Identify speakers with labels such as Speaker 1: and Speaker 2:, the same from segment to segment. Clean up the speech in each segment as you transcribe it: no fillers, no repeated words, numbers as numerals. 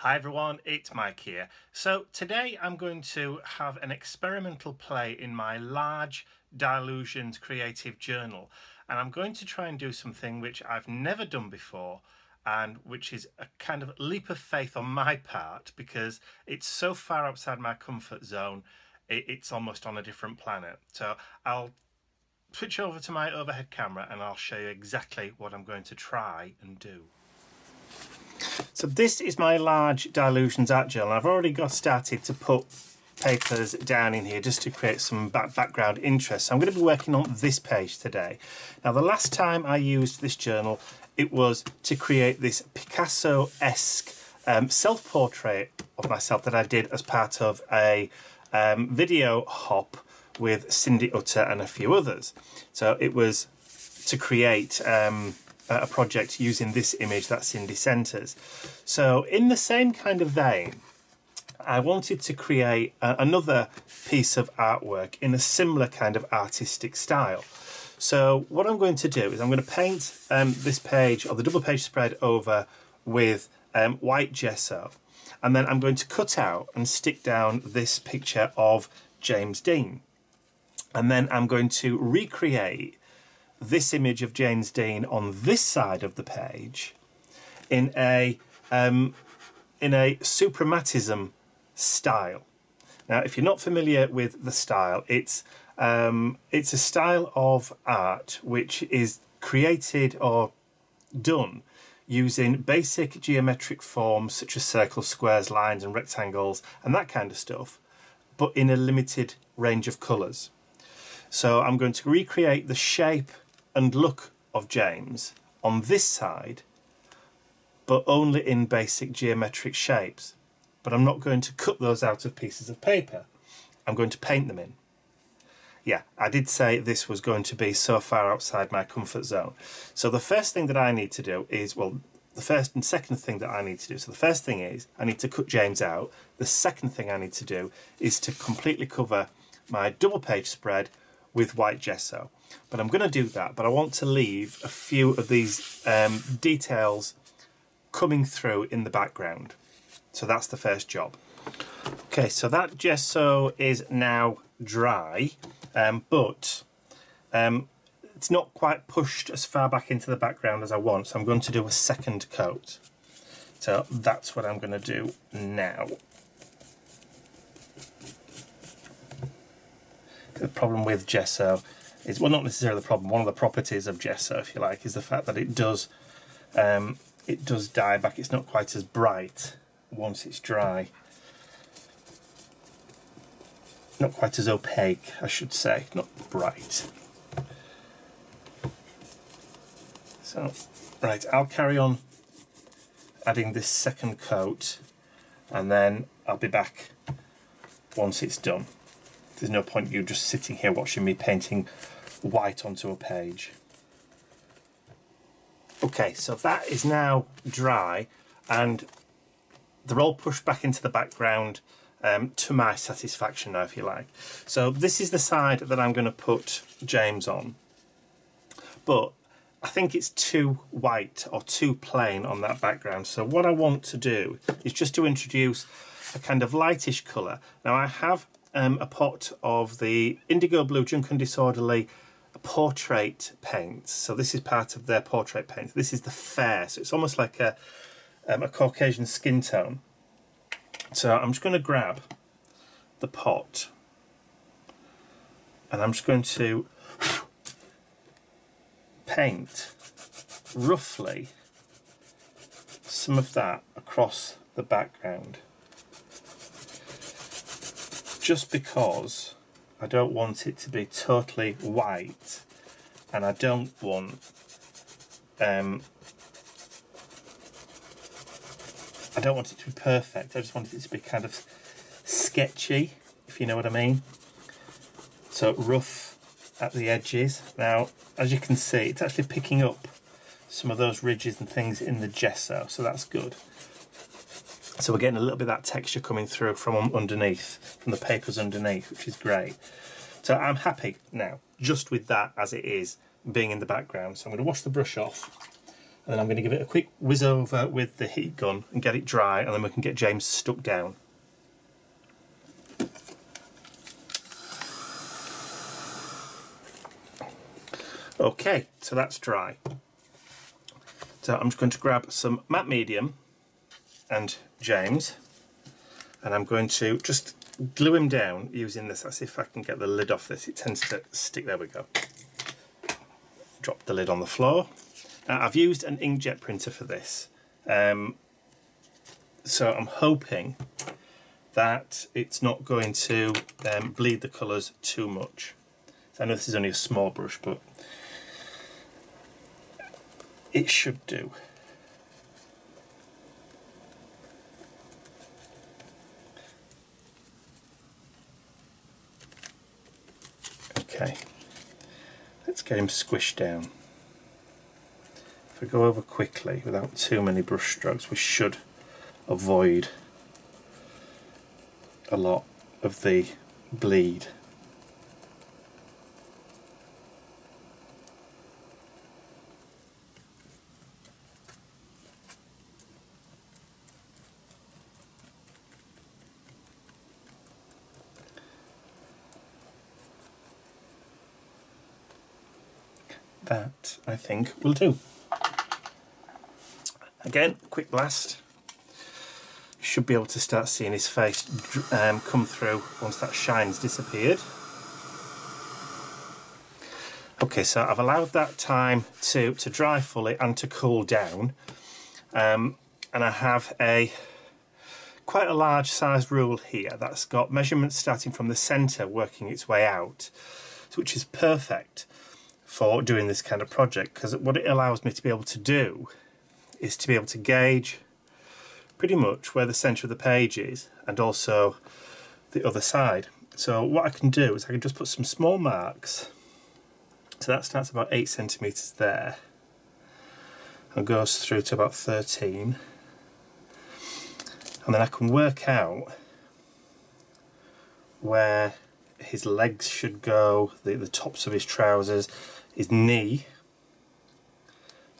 Speaker 1: Hi everyone, it's Mike here. So today I'm going to have an experimental play in my large Dylusions creative journal, and I'm going to try and do something which I've never done before and which is a kind of leap of faith on my part because it's so far outside my comfort zone, it's almost on a different planet. So I'll switch over to my overhead camera and I'll show you exactly what I'm going to try and do. So this is my large Dylusions art journal. I've already got started to put papers down in here just to create some background interest. So I'm going to be working on this page today. Now the last time I used this journal, it was to create this Picasso-esque self-portrait of myself that I did as part of a video hop with Cindy Utter and a few others. So it was to create a project using this image that Cindy sent us. So in the same kind of vein, I wanted to create another piece of artwork in a similar kind of artistic style. So what I'm going to do is I'm going to paint this page, or the double page spread, over with white gesso, and then I'm going to cut out and stick down this picture of James Dean, and then I'm going to recreate this image of James Dean on this side of the page in a Suprematism style. Now, if you're not familiar with the style, it's a style of art which is created or done using basic geometric forms such as circles, squares, lines and rectangles and that kind of stuff, but in a limited range of colours. So I'm going to recreate the shape and look of James on this side, but only in basic geometric shapes. But I'm not going to cut those out of pieces of paper. I'm going to paint them in. Yeah, I did say this was going to be so far outside my comfort zone. So the first thing that I need to do is, well, the first and second thing that I need to do. So the first thing is I need to cut James out. The second thing I need to do is to completely cover my double page spread with white gesso. But I'm going to do that, but I want to leave a few of these details coming through in the background. So that's the first job. Okay, so that gesso is now dry, but it's not quite pushed as far back into the background as I want, so I'm going to do a second coat. So that's what I'm going to do now. The problem with gesso is, well, not necessarily the problem, one of the properties of gesso, if you like, is the fact that it does dye back. It's not quite as bright once it's dry. Not quite as opaque, I should say, not bright. So, right, I'll carry on adding this second coat and then I'll be back once it's done. There's no point you just sitting here watching me painting white onto a page. Okay, so that is now dry and they're all pushed back into the background to my satisfaction now, if you like. So this is the side that I'm going to put James on, but I think it's too white or too plain on that background. So what I want to do is just to introduce a kind of lightish colour. Now I have a pot of the Indigo Blue Junk and Disorderly portrait paint. So this is part of their portrait paint. This is the fair, so it's almost like a Caucasian skin tone. So I'm just going to grab the pot and I'm just going to paint roughly some of that across the background, just because I don't want it to be totally white and I don't want it to be perfect. I just want it to be kind of sketchy, if you know what I mean. So rough at the edges. Now, as you can see, it's actually picking up some of those ridges and things in the gesso, so that's good. So we're getting a little bit of that texture coming through from underneath, from the papers underneath, which is great. So I'm happy now, just with that as it is, being in the background. So I'm going to wash the brush off And then I'm going to give it a quick whiz over with the heat gun and get it dry, and then we can get James stuck down. Okay, so that's dry. So I'm just going to grab some matte medium and James, and I'm going to just glue him down using this. Let's see if I can get the lid off this. It tends to stick. There we go. Drop the lid on the floor. I've used an inkjet printer for this, so I'm hoping that it's not going to bleed the colours too much. So I know this is only a small brush, but it should do. Okay, let's get him squished down. If we go over quickly without too many brush strokes, we should avoid a lot of the bleed. That, I think, will do. Again, quick blast. You should be able to start seeing his face come through once that shine's disappeared. Okay, so I've allowed that time to dry fully and to cool down. And I have quite a large sized rule here that's got measurements starting from the centre working its way out, which is perfect for doing this kind of project, because what it allows me to be able to do is to be able to gauge pretty much where the centre of the page is and also the other side. So what I can do is I can just put some small marks. So that starts about 8 centimetres there and goes through to about 13, and then I can work out where his legs should go, the tops of his trousers, his knee,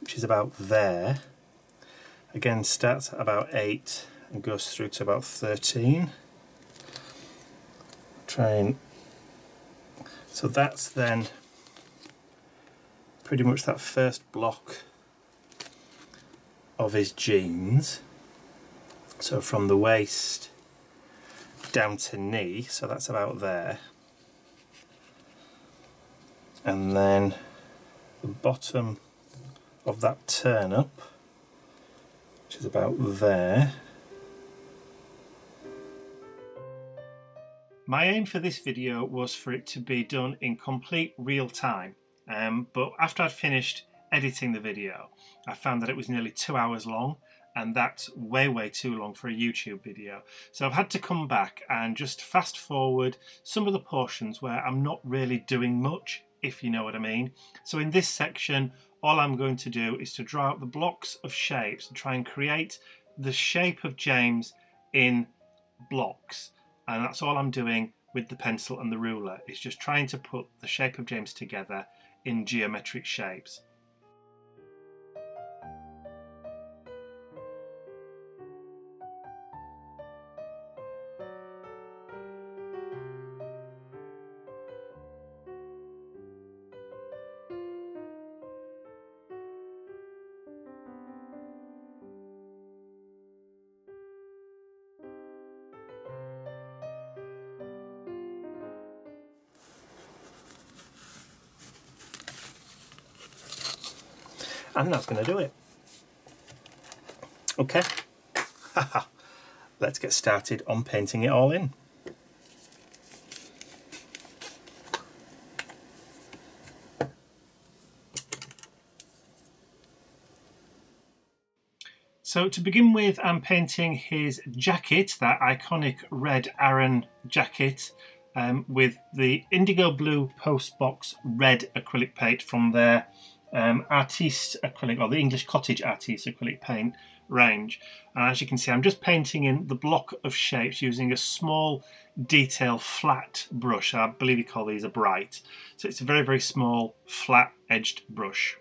Speaker 1: which is about there. Again, starts at about 8 and goes through to about 13. So that's then pretty much that first block of his jeans. So from the waist down to knee, so that's about there. And then the bottom of that turn up, which is about there. My aim for this video was for it to be done in complete real time, but after I'd finished editing the video, I found that it was nearly 2 hours long, and that's way too long for a YouTube video. So I've had to come back and just fast forward some of the portions where I'm not really doing much, if you know what I mean. So in this section, all I'm going to do is to draw out the blocks of shapes and try and create the shape of James in blocks. And that's all I'm doing with the pencil and the ruler, is just trying to put the shape of James together in geometric shapes. And that's going to do it. Okay, let's get started on painting it all in. So to begin with, I'm painting his jacket, that iconic red Aran jacket, with the indigo blue postbox red acrylic paint from their Artiste acrylic, or the English Cottage Artiste acrylic paint range. And as you can see, I'm just painting in the block of shapes using a small detail flat brush. I believe you call these a bright. So it's a very small flat edged brush.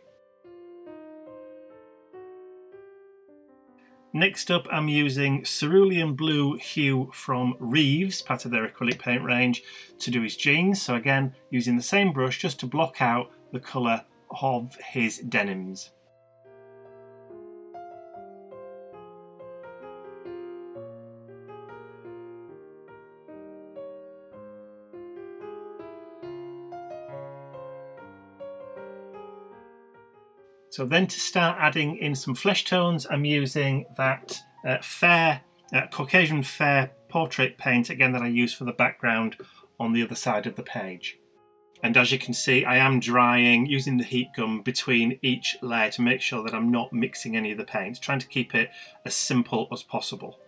Speaker 1: Next up, I'm using Cerulean Blue Hue from Reeves, part of their acrylic paint range, to do his jeans. So again, using the same brush just to block out the colour of his denims. So then to start adding in some flesh tones, I'm using that Caucasian Fair portrait paint, again, that I use for the background on the other side of the page. And as you can see, I am drying, using the heat gun between each layer to make sure that I'm not mixing any of the paints, trying to keep it as simple as possible.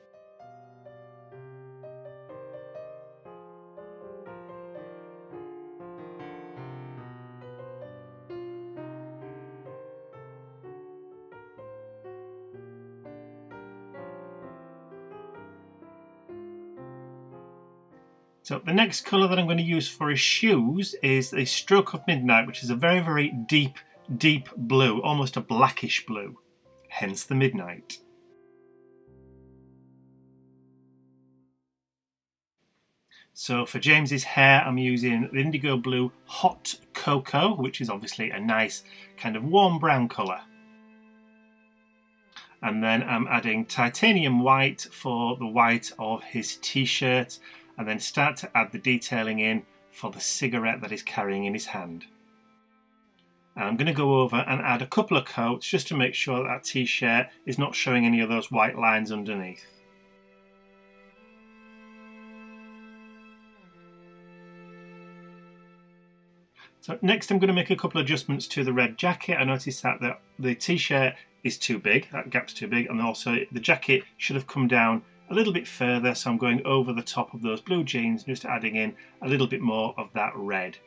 Speaker 1: So the next colour that I'm going to use for his shoes is the Stroke of Midnight, which is a very, very deep, deep blue, almost a blackish blue, hence the midnight. So for James's hair, I'm using the Indigo Blue Hot Cocoa, which is obviously a nice kind of warm brown colour. And then I'm adding Titanium White for the white of his t-shirt, and then start to add the detailing in for the cigarette that he's carrying in his hand. And I'm going to go over and add a couple of coats just to make sure that t-shirt is not showing any of those white lines underneath. So next I'm going to make a couple of adjustments to the red jacket. I noticed that the t-shirt is too big, that gap's too big, and also the jacket should have come down a little bit further, so I'm going over the top of those blue jeans, just adding in a little bit more of that red.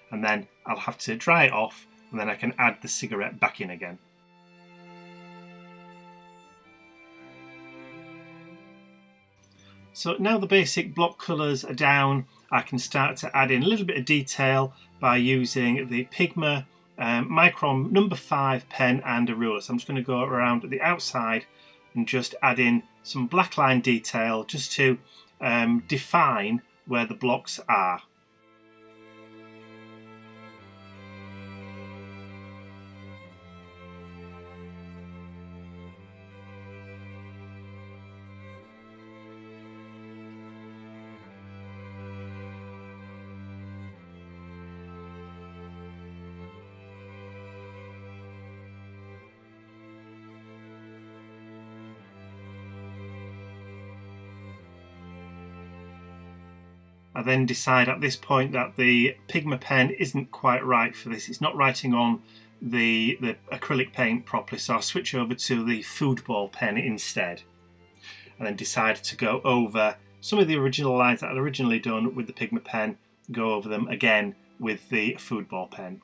Speaker 1: And then I'll have to dry it off, and then I can add the cigarette back in again. So now the basic block colours are down, I can start to add in a little bit of detail by using the Pigma Micron No. 5 pen and a ruler. So I'm just going to go around the outside and just add in some black line detail just to define where the blocks are. I then decide at this point that the Pigma pen isn't quite right for this. It's not writing on the acrylic paint properly, so I'll switch over to the football pen instead. And then decide to go over some of the original lines that I'd originally done with the Pigma pen, go over them again with the football pen.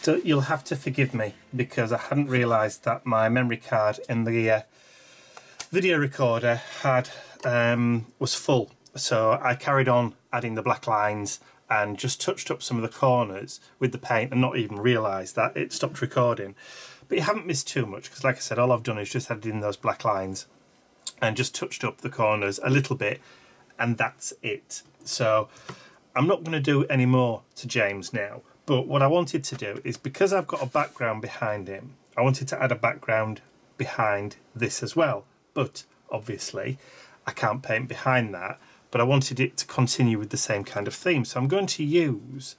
Speaker 1: So you'll have to forgive me because I hadn't realised that my memory card in the video recorder was full, so I carried on adding the black lines and just touched up some of the corners with the paint and not even realised that it stopped recording. But you haven't missed too much because, like I said, all I've done is just added in those black lines and just touched up the corners a little bit, and that's it. So I'm not going to do any more to James now, but what I wanted to do is, because I've got a background behind him, I wanted to add a background behind this as well. But obviously I can't paint behind that, but I wanted it to continue with the same kind of theme. So I'm going to use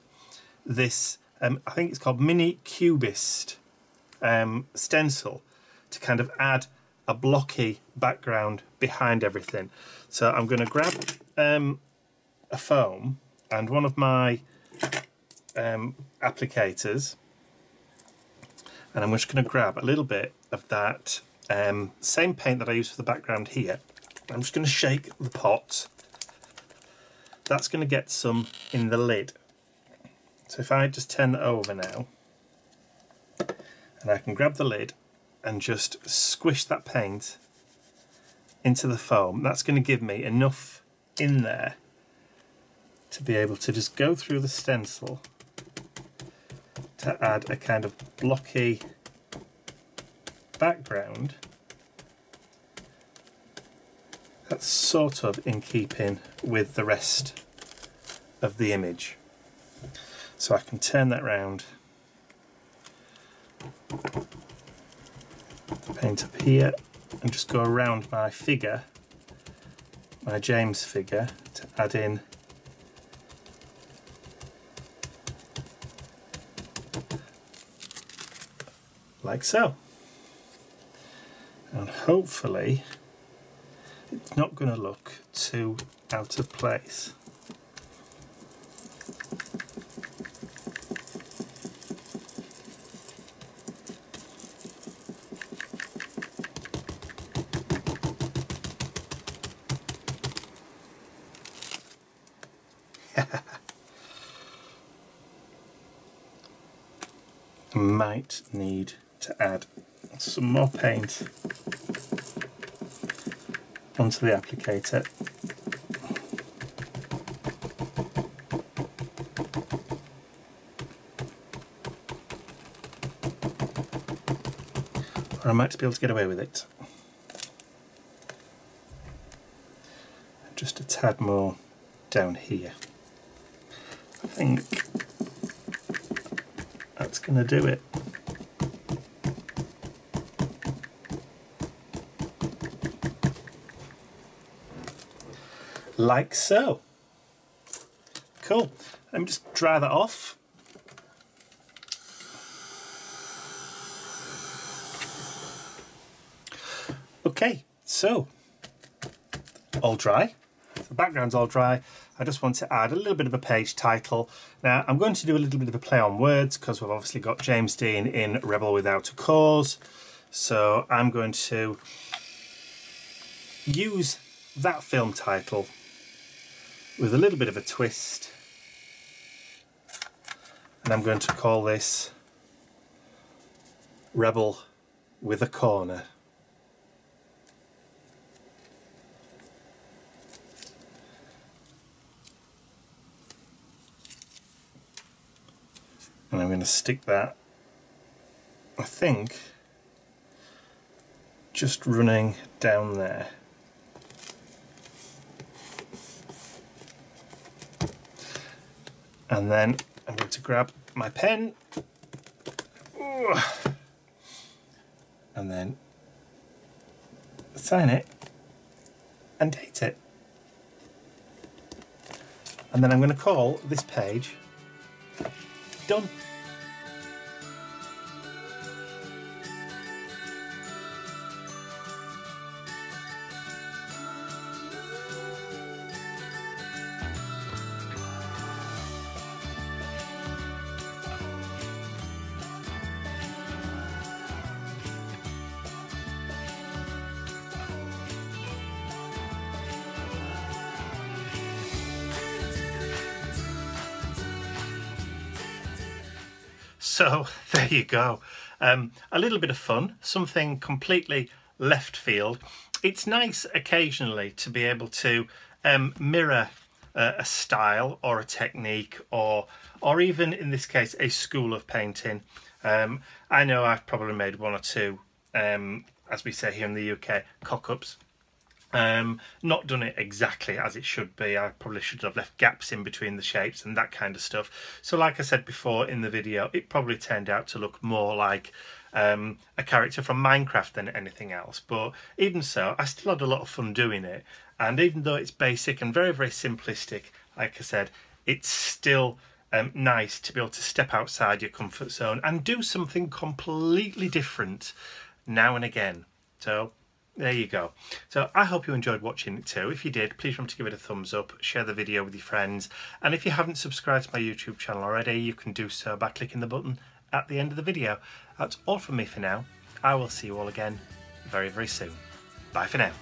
Speaker 1: this, I think it's called Mini Cubist stencil, to kind of add a blocky background behind everything. So I'm going to grab a foam and one of my applicators, and I'm just going to grab a little bit of that same paint that I use for the background here. I'm just going to shake the pot. That's going to get some in the lid. So if I just turn that over now, and I can grab the lid and just squish that paint into the foam, that's going to give me enough in there to be able to just go through the stencil to add a kind of blocky background that's sort of in keeping with the rest of the image. So I can turn that round, paint up here, and just go around my figure, my James figure, to add in like so. And hopefully it's not going to look too out of place. Might need to add some more paint onto the applicator. Or I might be able to get away with it. Just a tad more down here. I think that's going to do it. Like so. Cool. Let me just dry that off. Okay, so all dry. The background's all dry. I just want to add a little bit of a page title. Now I'm going to do a little bit of a play on words because we've obviously got James Dean in Rebel Without a Cause. So I'm going to use that film title with a little bit of a twist, and I'm going to call this Rebel with a Corner. And I'm going to stick that, I think, just running down there. And then I'm going to grab my pen and then sign it and date it. And then I'm going to call this page Done. So there you go, a little bit of fun, something completely left field. It's nice occasionally to be able to mirror a style or a technique, or even in this case a school of painting. I know I've probably made one or two, as we say here in the UK, cock-ups. Not done it exactly as it should be. I probably should have left gaps in between the shapes and that kind of stuff. So like I said before in the video, it probably turned out to look more like a character from Minecraft than anything else. But even so, I still had a lot of fun doing it. And even though it's basic and very, very simplistic, like I said, it's still nice to be able to step outside your comfort zone and do something completely different now and again. So there you go. So I hope you enjoyed watching it too. If you did, please remember to give it a thumbs up, share the video with your friends, and if you haven't subscribed to my YouTube channel already, you can do so by clicking the button at the end of the video. That's all from me for now. I will see you all again very, very soon. Bye for now.